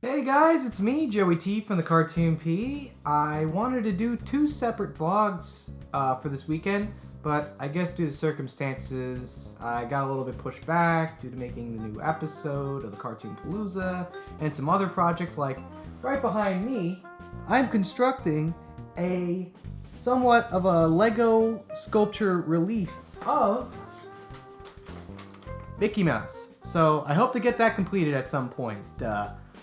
Hey guys, it's me, Joey T from the Cartoon.P. I wanted to do two separate vlogs for this weekend, but I guess due to circumstances, I got a little bit pushed back due to making the new episode of the Cartoon Palooza and some other projects. Like right behind me, I'm constructing a somewhat of a Lego sculpture relief of Mickey Mouse. So I hope to get that completed at some point.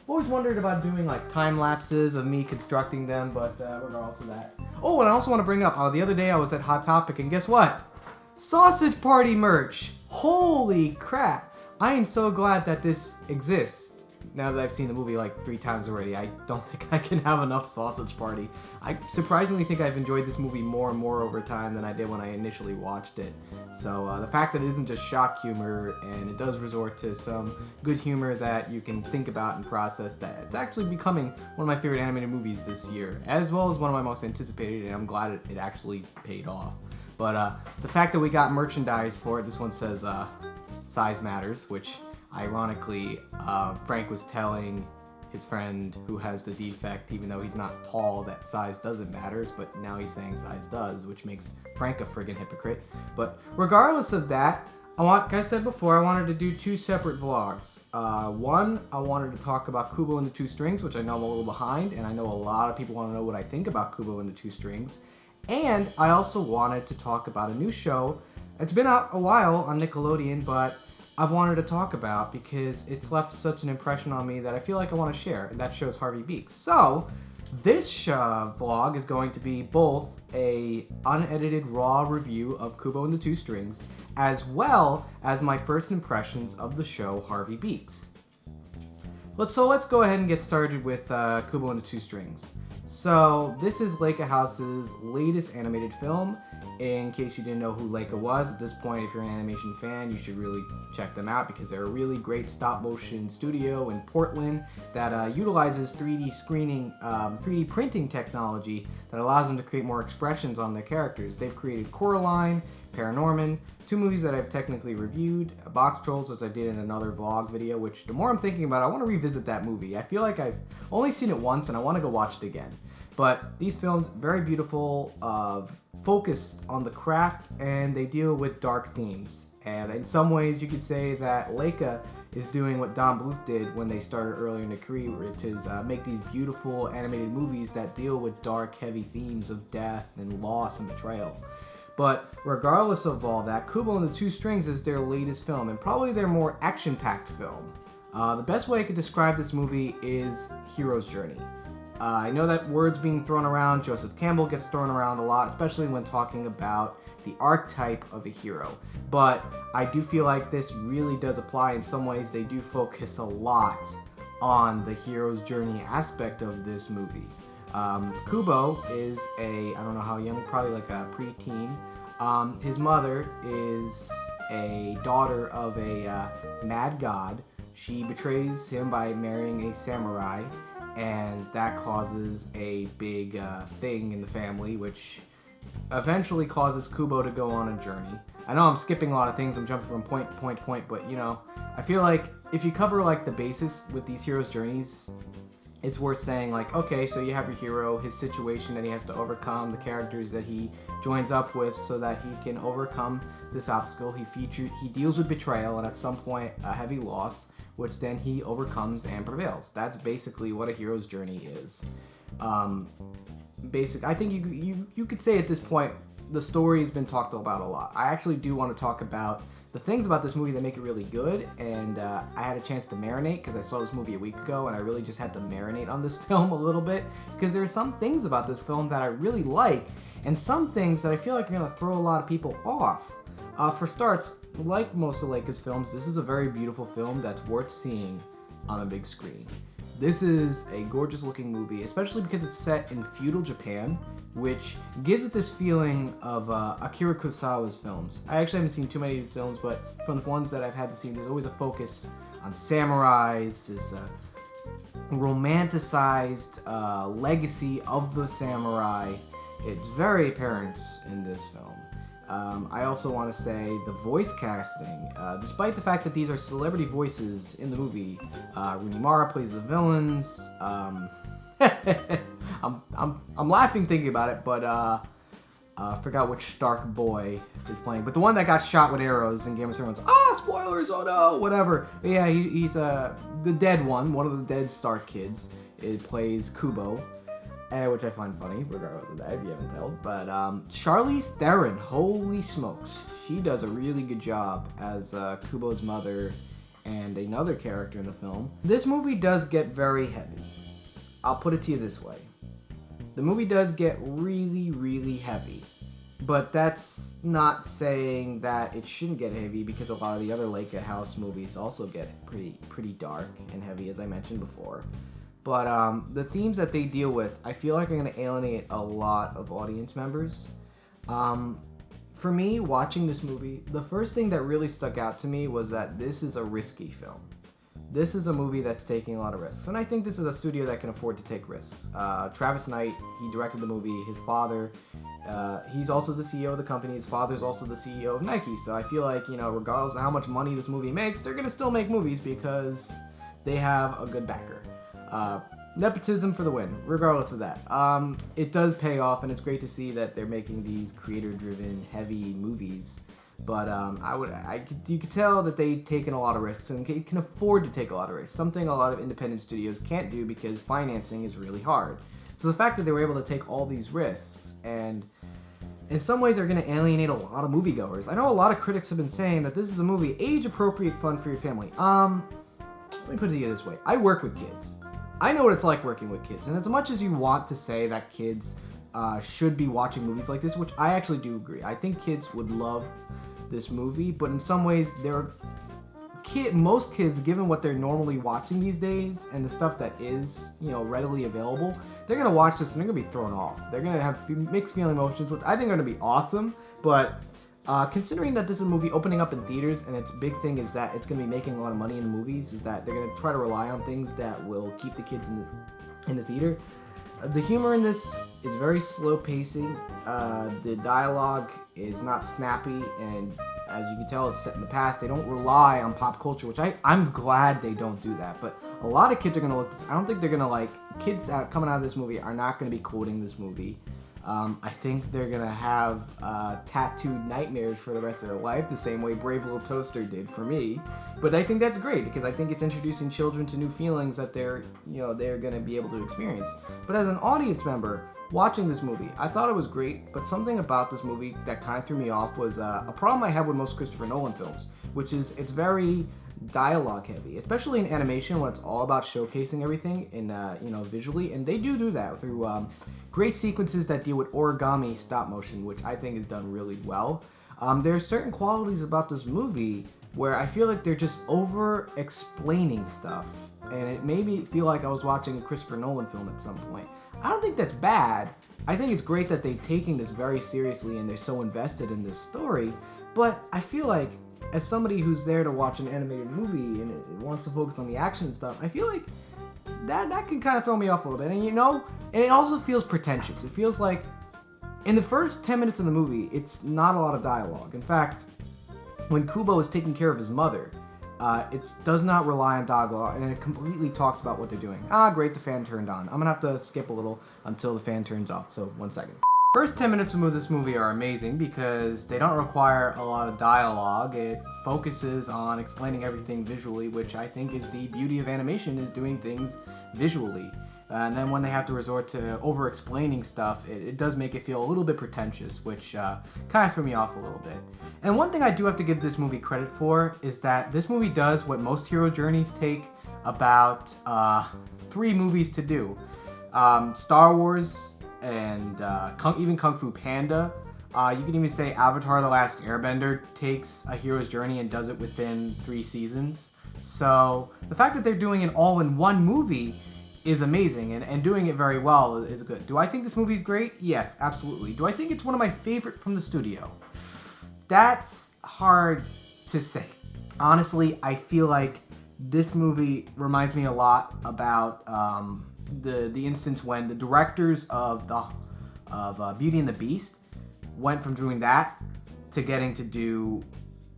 Always wondered about doing like time lapses of me constructing them, but regardless of that. Oh, and I also want to bring up, the other day I was at Hot Topic, and guess what? Sausage Party merch! Holy crap! I am so glad that this exists. Now that I've seen the movie like 3 times already, I don't think I can have enough Sausage Party. I surprisingly think I've enjoyed this movie more and more over time than I did when I initially watched it. So the fact that it isn't just shock humor, and it does resort to some good humor that you can think about and process, that it's actually becoming one of my favorite animated movies this year, as well as one of my most anticipated, and I'm glad it actually paid off. But the fact that we got merchandise for it, this one says size matters, which ironically, Frank was telling his friend who has the defect, even though he's not tall, that size doesn't matter, but now he's saying size does, which makes Frank a friggin' hypocrite. But regardless of that, like I said before, I wanted to do 2 separate vlogs. One, I wanted to talk about Kubo and the Two Strings, which I know I'm a little behind, and I know a lot of people want to know what I think about Kubo and the Two Strings. And I also wanted to talk about a new show. It's been out a while on Nickelodeon, but I've wanted to talk about because it's left such an impression on me that I feel like I want to share, and that show's Harvey Beaks. So, this vlog is going to be both a unedited raw review of Kubo and the Two Strings, as well as my first impressions of the show Harvey Beaks. Let's go ahead and get started with Kubo and the Two Strings. So, this is Leica House's latest animated film. In case you didn't know who Leica was, at this point, if you're an animation fan, you should really check them out because they're a really great stop-motion studio in Portland that utilizes 3D printing technology that allows them to create more expressions on their characters. They've created Coraline, Paranorman, 2 movies that I've technically reviewed, Box Trolls, which I did in another vlog video, which the more I'm thinking about it, I want to revisit that movie. I feel like I've only seen it once and I want to go watch it again. But these films, very beautiful, focused on the craft, and they deal with dark themes. And in some ways, you could say that Leica is doing what Don Bluth did when they started earlier in their career, which is make these beautiful animated movies that deal with dark, heavy themes of death and loss and betrayal. But regardless of all that, Kubo and the Two Strings is their latest film, and probably their more action-packed film. The best way I could describe this movie is hero's journey. I know that word's being thrown around. Joseph Campbell gets thrown around a lot, especially when talking about the archetype of a hero. But I do feel like this really does apply. In some ways, they do focus a lot on the hero's journey aspect of this movie. Kubo is I don't know how young, probably like a preteen. His mother is a daughter of a mad god. She betrays him by marrying a samurai, and that causes a big thing in the family, which eventually causes Kubo to go on a journey. I know I'm skipping a lot of things, I'm jumping from point to point to point, but you know, I feel like if you cover like the basis with these heroes' journeys, it's worth saying like, okay, so you have your hero, his situation that he has to overcome, the characters that he joins up with so that he can overcome this obstacle. He deals with betrayal and at some point a heavy loss, which then he overcomes and prevails. That's basically what a hero's journey is. I think you could say at this point, the story has been talked about a lot. I actually do want to talk about the things about this movie that make it really good, and I had a chance to marinate because I saw this movie a week ago, and I really just had to marinate on this film a little bit because there are some things about this film that I really like, and some things that I feel like are going to throw a lot of people off. For starts, like most of Leica's films, this is a very beautiful film that's worth seeing on a big screen. This is a gorgeous looking movie, especially because it's set in feudal Japan, which gives it this feeling of Akira Kurosawa's films. I actually haven't seen too many of these films, but from the ones that I've had to see, there's always a focus on samurais, this romanticized legacy of the samurai. It's very apparent in this film. I also want to say the voice casting. Despite the fact that these are celebrity voices in the movie, Rooney Mara plays the villains. I'm laughing thinking about it, but I forgot which Stark boy is playing. But the one that got shot with arrows in Game of Thrones. Spoilers! Oh no! Whatever. But yeah, he's the dead one of the dead Stark kids. It plays Kubo. Which I find funny, regardless of that, if you haven't told. But Charlize Theron, holy smokes. She does a really good job as Kubo's mother and another character in the film. This movie does get very heavy. I'll put it to you this way. The movie does get really, really heavy. But that's not saying that it shouldn't get heavy, because a lot of the other Lake House movies also get pretty dark and heavy, as I mentioned before. But the themes that they deal with, I feel like are going to alienate a lot of audience members. For me, watching this movie, the first thing that really stuck out to me was that this is a risky film. This is a movie that's taking a lot of risks. And I think this is a studio that can afford to take risks. Travis Knight, he directed the movie. His father, he's also the CEO of the company. His father's also the CEO of Nike. So I feel like, regardless of how much money this movie makes, they're going to still make movies because they have a good backer. Nepotism for the win, regardless of that. It does pay off, and it's great to see that they're making these creator-driven, heavy movies. But you could tell that they've taken a lot of risks and can afford to take a lot of risks. Something a lot of independent studios can't do because financing is really hard. So the fact that they were able to take all these risks, and in some ways are going to alienate a lot of moviegoers. I know a lot of critics have been saying that this is a movie age-appropriate fun for your family. Let me put it to you this way. I work with kids. I know what it's like working with kids, and as much as you want to say that kids should be watching movies like this, which I actually do agree. I think kids would love this movie, but in some ways, most kids, given what they're normally watching these days and the stuff that is, readily available, they're gonna watch this and they're gonna be thrown off. They're gonna have mixed feeling emotions, which I think are gonna be awesome. But considering that this is a movie opening up in theaters, and its big thing is that it's going to be making a lot of money in the movies, is that they're going to try to rely on things that will keep the kids in the theater. The humor in this is very slow pacing. The dialogue is not snappy, and as you can tell, it's set in the past. They don't rely on pop culture, which I'm glad they don't do that. But a lot of kids are going to look at this. I don't think they're going to kids coming out of this movie are not going to be quoting this movie. I think they're going to have tattooed nightmares for the rest of their life, the same way Brave Little Toaster did for me. But I think that's great, because I think it's introducing children to new feelings that they're going to be able to experience. But as an audience member, watching this movie, I thought it was great, but something about this movie that kind of threw me off was a problem I have with most Christopher Nolan films, which is it's very dialogue heavy, especially in animation when it's all about showcasing everything in visually, and they do that through great sequences that deal with origami stop motion, which I think is done really well. There are certain qualities about this movie where I feel like they're just over explaining stuff, and it made me feel like I was watching a Christopher Nolan film at some point. I don't think that's bad. I think it's great that they're taking this very seriously and they're so invested in this story, but I feel like as somebody who's there to watch an animated movie and it wants to focus on the action stuff, I feel like that can kind of throw me off a little bit. And and it also feels pretentious. It feels like in the first 10 minutes of the movie, it's not a lot of dialogue. In fact, when Kubo is taking care of his mother, it does not rely on dialogue, and it completely talks about what they're doing. Great, the fan turned on. I'm gonna have to skip a little until the fan turns off, so 1 second. First 10 minutes of this movie are amazing because they don't require a lot of dialogue. It focuses on explaining everything visually, which I think is the beauty of animation, is doing things visually. And then when they have to resort to over-explaining stuff, it does make it feel a little bit pretentious, which kind of threw me off a little bit. And one thing I do have to give this movie credit for is that this movie does what most hero journeys take about 3 movies to do. Star Wars and even Kung Fu Panda. You can even say Avatar: The Last Airbender takes a hero's journey and does it within 3 seasons. So the fact that they're doing it all in one movie is amazing, and doing it very well is good. Do I think this movie's great? Yes, absolutely. Do I think it's one of my favorite from the studio? That's hard to say. Honestly, I feel like this movie reminds me a lot about the instance when the directors of Beauty and the Beast went from doing that to getting to do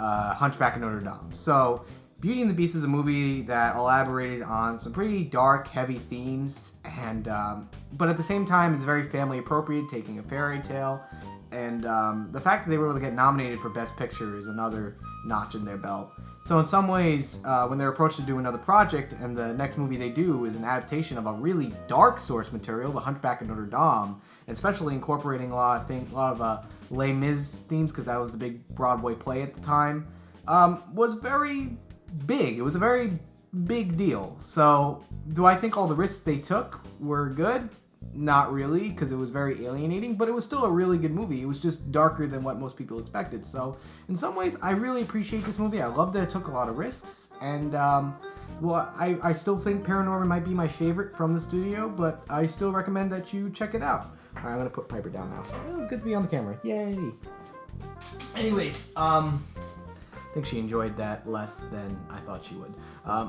Hunchback of Notre Dame. So Beauty and the Beast is a movie that elaborated on some pretty dark, heavy themes, and but at the same time, it's very family appropriate, taking a fairy tale, and the fact that they were able to get nominated for Best Picture is another notch in their belt. So in some ways, when they're approached to do another project, and the next movie they do is an adaptation of a really dark source material, The Hunchback of Notre Dame, and especially incorporating a lot of Les Mis themes, because that was the big Broadway play at the time, was very big. It was a very big deal. So do I think all the risks they took were good? Not really, because it was very alienating, but it was still a really good movie. It was just darker than what most people expected. So in some ways, I really appreciate this movie. I love that it took a lot of risks, and well, I still think Paranorman might be my favorite from the studio, but I still recommend that you check it out. All right, I'm gonna put Piper down now. Oh, it's good to be on the camera. Yay! Anyways, I think she enjoyed that less than I thought she would.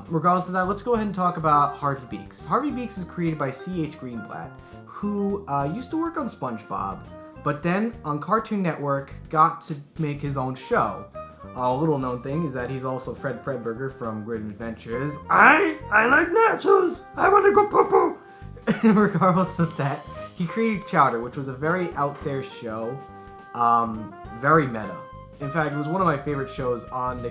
Regardless of that, let's go ahead and talk about Harvey Beaks. Harvey Beaks is created by C.H. Greenblatt, who used to work on SpongeBob, but then on Cartoon Network got to make his own show. A little known thing is that he's also Fred Fredberger from Great Adventures. I like nachos! I want to go poo-poo! Regardless of that, he created Chowder, which was a very out there show, very meta. In fact, it was one of my favorite shows on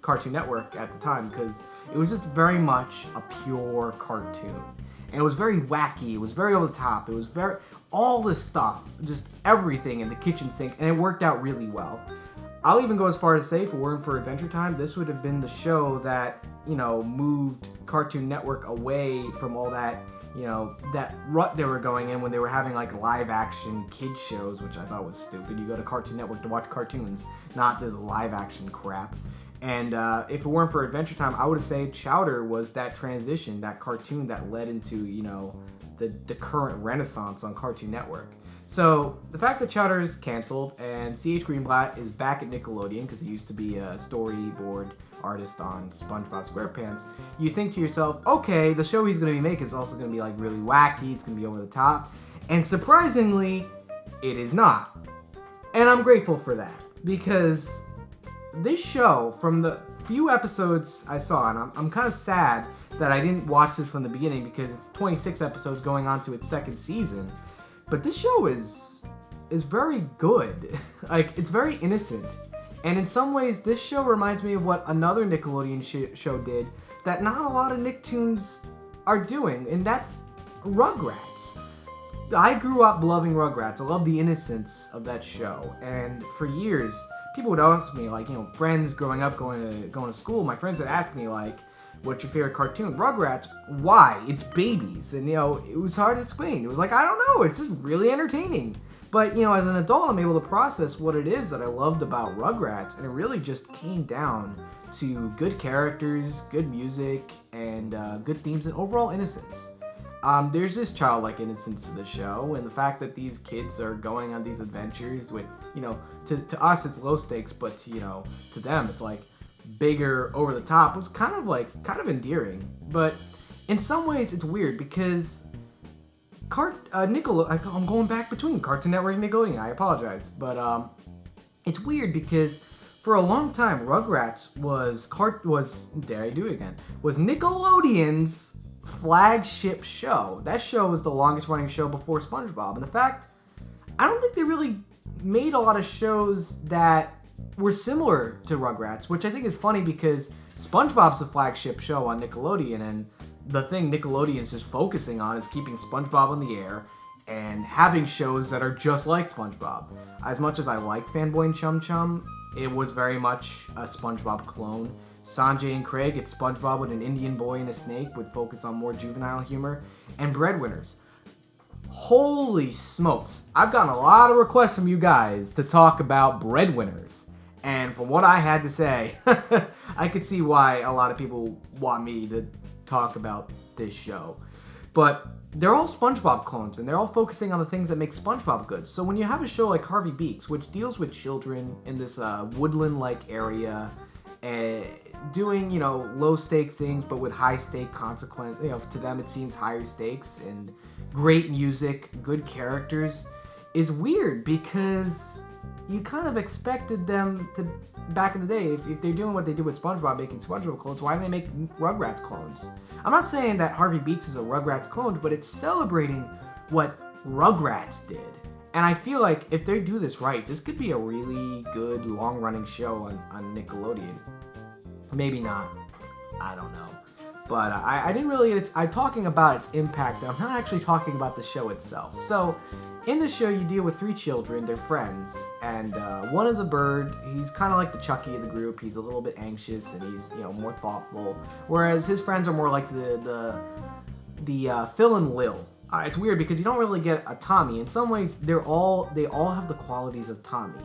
Cartoon Network at the time, because it was just very much a pure cartoon. And it was very wacky, it was very over the top, it was very, all this stuff, just everything in the kitchen sink, and it worked out really well. I'll even go as far as to say, if it weren't for Adventure Time, this would have been the show that, moved Cartoon Network away from all that, that rut they were going in when they were having like live action kids shows, which I thought was stupid. You go to Cartoon Network to watch cartoons, not this live action crap. And if it weren't for Adventure Time, I would have said Chowder was that transition, that cartoon that led into, the current renaissance on Cartoon Network. So the fact that Chowder is canceled and C.H. Greenblatt is back at Nickelodeon, because he used to be a storyboard artist on SpongeBob SquarePants, you think to yourself, okay, the show he's going to be making is also going to be like really wacky, it's going to be over the top, and surprisingly, it is not. And I'm grateful for that, because this show, from the few episodes I saw, and I'm kind of sad that I didn't watch this from the beginning, because it's 26 episodes going on to its second season, but this show is very good. Like, it's very innocent. And in some ways, this show reminds me of what another Nickelodeon show did that not a lot of Nicktoons are doing, and that's Rugrats. I grew up loving Rugrats. I love the innocence of that show. And for years, people would ask me, like, friends growing up, going to school, my friends would ask me, like, what's your favorite cartoon? Rugrats. Why? It's babies. And, it was hard to explain. It was like, I don't know. It's just really entertaining. But, as an adult, I'm able to process what it is that I loved about Rugrats, and it really just came down to good characters, good music, and good themes, and overall innocence. There's this childlike innocence to the show, and the fact that these kids are going on these adventures with, to us it's low stakes, but to them it's like bigger, over the top, was kind of endearing. But in some ways it's weird, because I'm going back between Cartoon Network and Nickelodeon. I apologize, but it's weird because for a long time Rugrats was Nickelodeon's flagship show. That show was the longest running show before SpongeBob, and the fact, I don't think they really made a lot of shows that were similar to Rugrats, which I think is funny because SpongeBob's the flagship show on Nickelodeon, and the thing Nickelodeon's just focusing on is keeping SpongeBob on the air and having shows that are just like SpongeBob. As much as I liked Fanboy and Chum Chum, it was very much a SpongeBob clone. Sanjay and Craig, it's SpongeBob with an Indian boy and a snake, would focus on more juvenile humor. And Breadwinners. Holy smokes, I've gotten a lot of requests from you guys to talk about Breadwinners. And from what I had to say, I could see why a lot of people want me to talk about this show. But they're all SpongeBob clones, and they're all focusing on the things that make SpongeBob good. So when you have a show like Harvey Beaks, which deals with children in this woodland-like area, doing, low-stake things, but with high-stake consequence, to them it seems higher stakes, and great music, good characters, is weird because you kind of expected them to, back in the day, if they're doing what they did with SpongeBob, making SpongeBob clones, why didn't they make Rugrats clones? I'm not saying that Harvey Beaks is a Rugrats clone, but it's celebrating what Rugrats did. And I feel like if they do this right, this could be a really good long-running show on Nickelodeon. Maybe not. I don't know. But I didn't really... I'm talking about its impact. I'm not actually talking about the show itself. So, in the show, you deal with 3 children. They're friends. And one is a bird. He's kind of like the Chucky of the group. He's a little bit anxious and he's, more thoughtful. Whereas his friends are more like the Phil and Lil. It's weird because you don't really get a Tommy. In some ways, they all have the qualities of Tommy.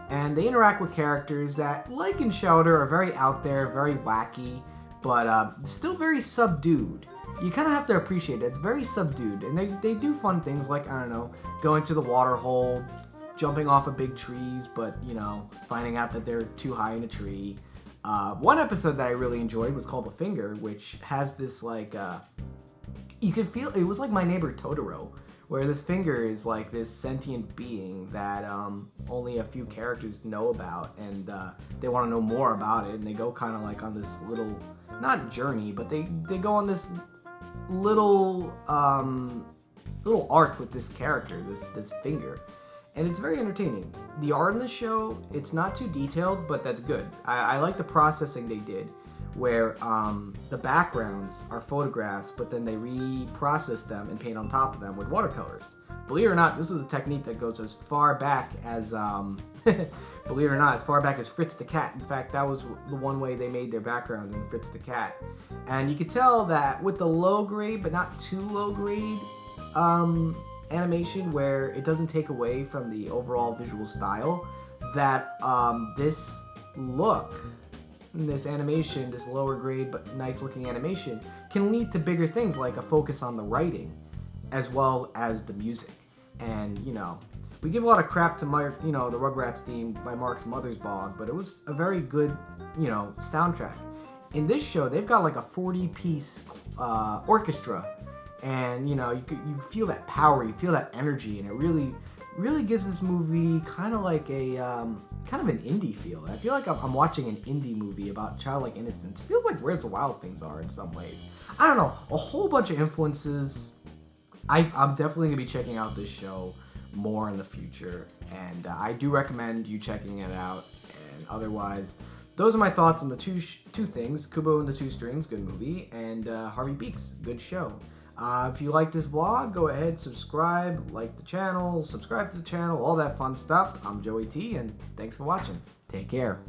And they interact with characters that, like in Chowder, are very out there, very wacky, but still very subdued. You kind of have to appreciate it. It's very subdued. And they do fun things like, I don't know, going to the water hole, jumping off of big trees, but, finding out that they're too high in a tree. One episode that I really enjoyed was called The Finger, which has this, you could feel, it was like My Neighbor Totoro, where this finger is like this sentient being that only a few characters know about, and they want to know more about it, and they go kind of like on this little, not journey, but they go on this little arc with this character, this finger, and it's very entertaining. The art in the show, it's not too detailed, but that's good. I like the processing they did, where the backgrounds are photographs, but then they reprocess them and paint on top of them with watercolors. Believe it or not, this is a technique that goes as far back as, believe it or not, as far back as Fritz the Cat. In fact, that was the one way they made their backgrounds in Fritz the Cat. And you could tell that with the low grade, but not too low grade, animation, where it doesn't take away from the overall visual style, that this look, this animation, this lower grade but nice looking animation, can lead to bigger things like a focus on the writing as well as the music. And we give a lot of crap to Mark, the Rugrats theme by Mark's Mother's Bog, but it was a very good, soundtrack. In this show, they've got like a 40-piece orchestra, and you feel that power, you feel that energy, and it really gives this movie kind of like a kind of an indie feel. I feel like I'm watching an indie movie about childlike innocence. It feels like Where's the Wild Things are in some ways. I don't know, a whole bunch of influences. I'm definitely gonna be checking out this show more in the future, and I do recommend you checking it out. And otherwise, those are my thoughts on the two things: Kubo and the Two Strings, good movie, and Harvey Beaks, good show. If you like this vlog, go ahead, subscribe, like the channel, subscribe to the channel, all that fun stuff. I'm Joey T, and thanks for watching. Take care.